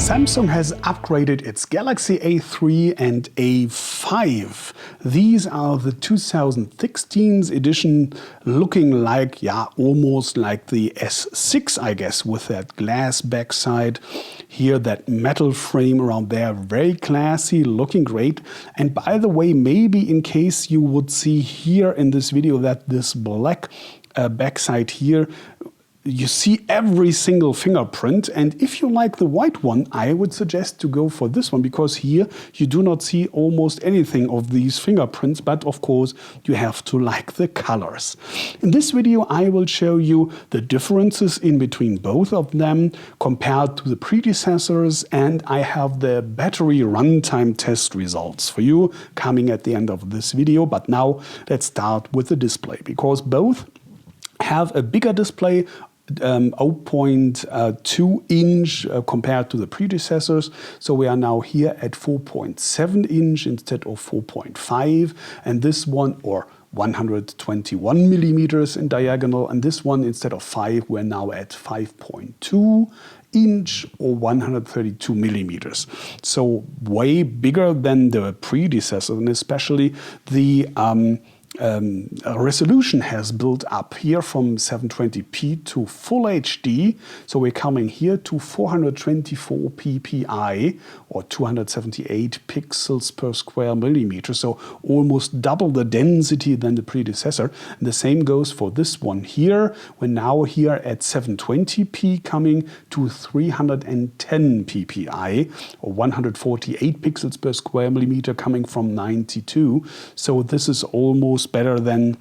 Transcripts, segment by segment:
Samsung has upgraded its Galaxy A3 and A5. These are the 2016 edition, looking like, almost like the S6, I guess, with that glass backside. Here, that metal frame around there, very classy, looking great. And by the way, maybe in case you would see here in this video that this black backside here, you see every single fingerprint, and if you like the white one, I would suggest to go for this one, because here you do not see almost anything of these fingerprints, but of course you have to like the colors. In this video I will show you the differences in between both of them compared to the predecessors, and I have the battery runtime test results for you coming at the end of this video. But now let's start with the display, because both have a bigger display, 0.2 inch compared to the predecessors. So we are now here at 4.7 inch instead of 4.5, and this one, or 121 millimeters in diagonal, and this one instead of 5, we're now at 5.2 inch or 132 millimeters. So way bigger than the predecessor, and especially the resolution has built up here from 720p to full HD. So we're coming here to 424 ppi or 278 pixels per square millimeter. So almost double the density than the predecessor. And the same goes for this one here. We're now here at 720p coming to 310 ppi or 148 pixels per square millimeter coming from 92. So this is almost better than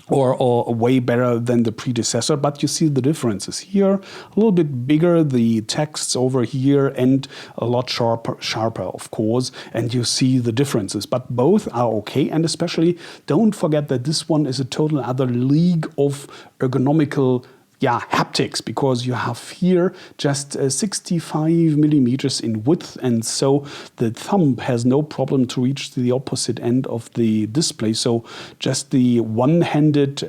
or way better than the predecessor, but you see the differences here. A little bit bigger, the texts over here, and a lot sharper, of course, and you see the differences. But both are okay, and especially don't forget that this one is a total other league of ergonomical haptics, because you have here just 65 millimeters in width, and so the thumb has no problem to reach the opposite end of the display. So just the one-handed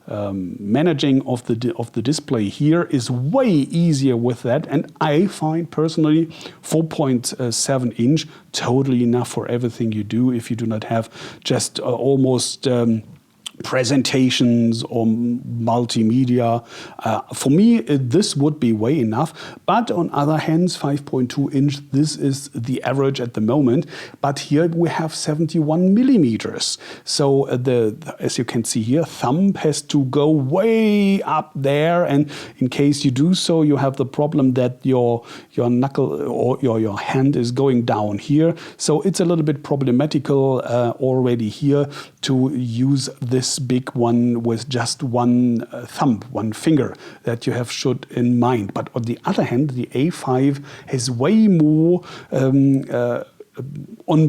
managing of the display here is way easier with that, and I find personally 4.7 inch totally enough for everything you do if you do not have just almost presentations or multimedia. For me, this would be way enough, but on other hands, 5.2 inch, this is the average at the moment, but here we have 71 millimeters. So as you can see here, thumb has to go way up there, and in case you do so, you have the problem that your knuckle or your hand is going down here. So it's a little bit problematical already here to use this big one with just one thumb, one finger, that you have should in mind. But on the other hand, the A5 has way more on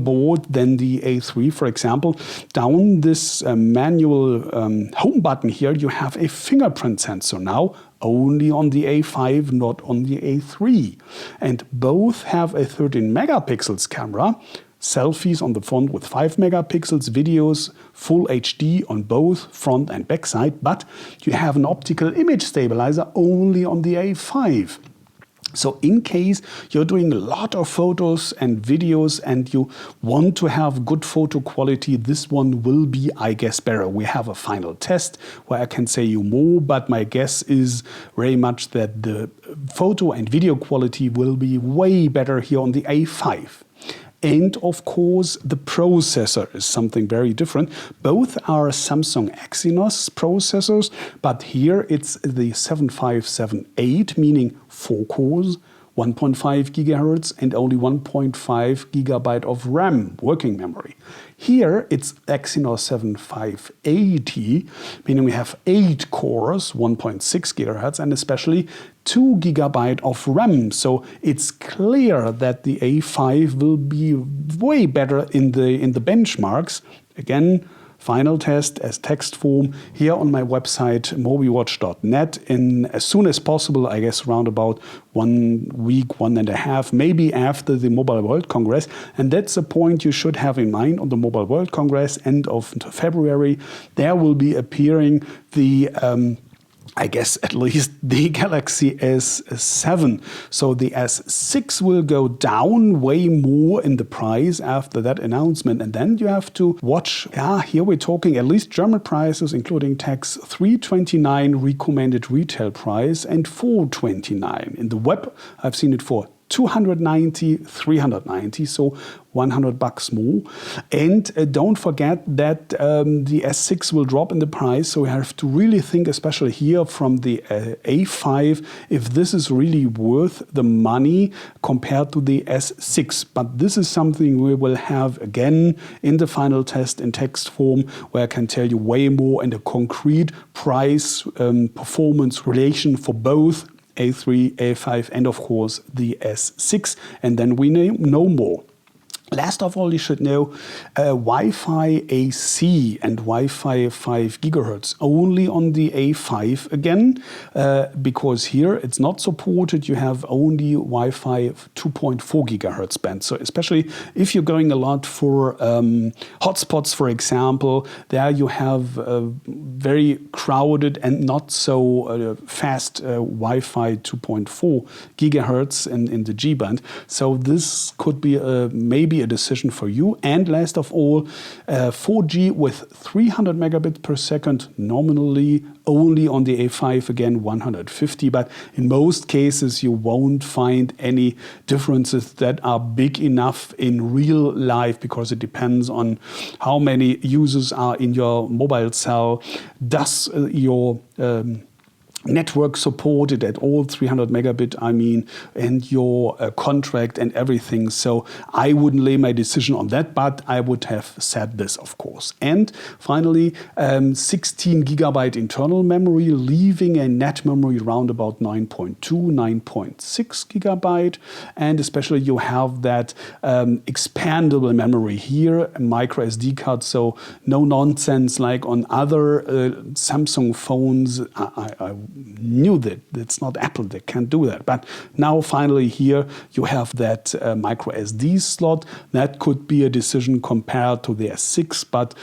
board than the A3. For example, down this manual home button here, you have a fingerprint sensor now, only on the A5, not on the A3. And both have a 13 megapixels camera, selfies on the front with 5 megapixels, videos full HD on both front and back side, but you have an optical image stabilizer only on the A5. So in case you're doing a lot of photos and videos and you want to have good photo quality, this one will be, I guess, better. We have a final test where I can say you more, but my guess is very much that the photo and video quality will be way better here on the A5. And of course, the processor is something very different. Both are Samsung Exynos processors, but here it's the 7578, meaning 4 cores, 1.5 gigahertz, and only 1.5 gigabyte of RAM working memory. Here it's Exynos 7580, meaning we have 8 cores, 1.6 gigahertz, and especially 2 gigabyte of RAM. So it's clear that the A5 will be way better in the benchmarks. Again, final test as text form here on my website mobiwatch.net as soon as possible, I guess around about 1 week, 1.5, maybe after the Mobile World Congress. And that's a point you should have in mind. On the Mobile World Congress, end of February, there will be appearing the I guess at least the Galaxy S7. So the S6 will go down way more in the price after that announcement. And then you have to watch, here we're talking at least German prices, including tax, 329 recommended retail price and 429. In the web, I've seen it for 290, 390, so $100 more. And don't forget that the S6 will drop in the price, so you have to really think, especially here from the A5, if this is really worth the money compared to the S6. But this is something we will have again in the final test in text form, where I can tell you way more in the concrete price performance relation for both A3, A5, and of course the S6, and then we know more. Last of all, you should know Wi-Fi AC and Wi-Fi 5 GHz only on the A5 again, because here it's not supported. You have only Wi-Fi 2.4 GHz band. So especially if you're going a lot for hotspots, for example, there you have very crowded and not so fast Wi-Fi 2.4 GHz in the G band. So this could be maybe a decision for you. And last of all, 4G with 300 megabits per second nominally only on the A5, again 150, but in most cases you won't find any differences that are big enough in real life, because it depends on how many users are in your mobile cell. Does your network supported at all 300 megabit, and your contract and everything. So I wouldn't lay my decision on that, but I would have said this, of course. And finally, 16 gigabyte internal memory, leaving a net memory around about 9.2, 9.6 gigabyte. And especially you have that expandable memory here, a micro SD card. So no nonsense like on other Samsung phones. I knew that it's not Apple, they can't do that. But now finally here you have that micro SD slot. That could be a decision compared to the S6, but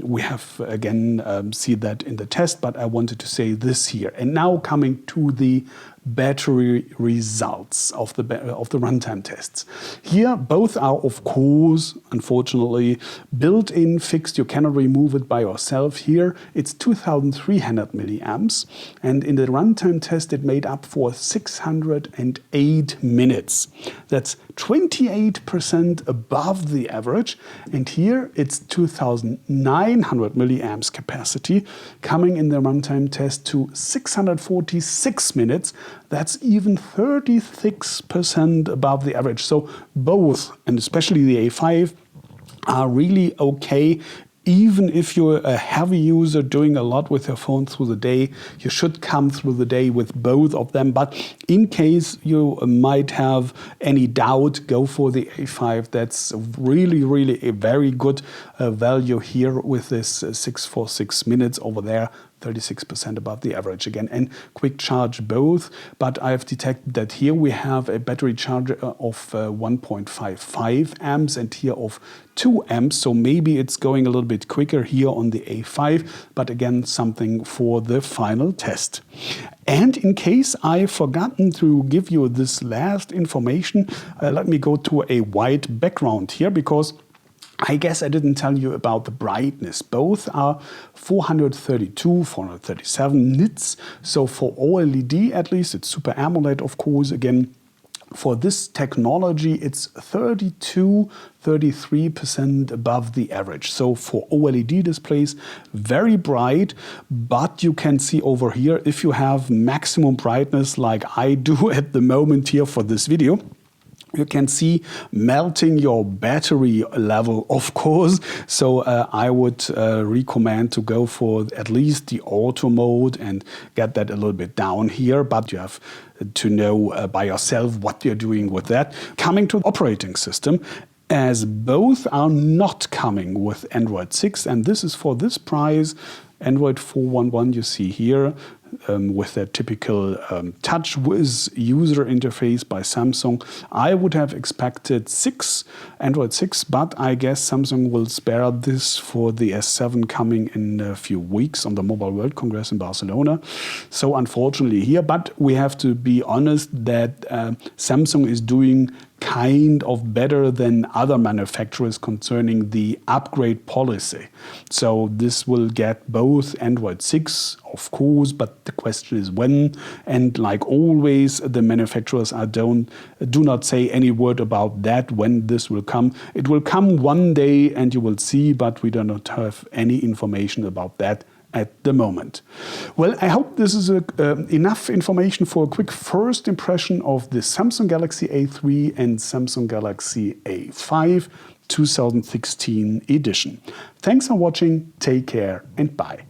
we have again see that in the test, but I wanted to say this here. And now coming to the battery results of the runtime tests. Here both are of course unfortunately built-in fixed. You cannot remove it by yourself. Here it's 2300 milliamps, and in the runtime test it made up for 608 minutes. That's 28% above the average, and here it's 2900 milliamps capacity, coming in the runtime test to 646 minutes. That's even 36% above the average. So both, and especially the A5, are really okay. Even if you're a heavy user doing a lot with your phone through the day, you should come through the day with both of them. But in case you might have any doubt, go for the A5. That's really, really a very good value here with this 646 minutes over there. 36% above the average again, and quick charge both. But I have detected that here we have a battery charge of 1.55 amps and here of 2 amps. So maybe it's going a little bit quicker here on the A5, but again, something for the final test. And in case I've forgotten to give you this last information, let me go to a white background here, because I guess I didn't tell you about the brightness. Both are 432, 437 nits. So for OLED, at least, it's Super AMOLED, of course. Again, for this technology, it's 32, 33% above the average. So for OLED displays, very bright, but you can see over here, if you have maximum brightness like I do at the moment here for this video, you can see melting your battery level, of course. So I would recommend to go for at least the auto mode and get that a little bit down here. But you have to know by yourself what you're doing with that. Coming to the operating system, as both are not coming with Android 6, and this is for this price Android 4.1.1 you see here with their typical touch wiz user interface by Samsung. I would have expected Android 6, but I guess Samsung will spare this for the S7 coming in a few weeks on the Mobile World Congress in Barcelona. So unfortunately here, but we have to be honest that Samsung is doing kind of better than other manufacturers concerning the upgrade policy. So this will get both Android 6, of course, but the question is when. And like always, the manufacturers do not say any word about that, when this will come. It will come one day and you will see, but we do not have any information about that at the moment. Well, I hope this is enough information for a quick first impression of the Samsung Galaxy A3 and Samsung Galaxy A5 2016 edition. Thanks for watching, take care and bye.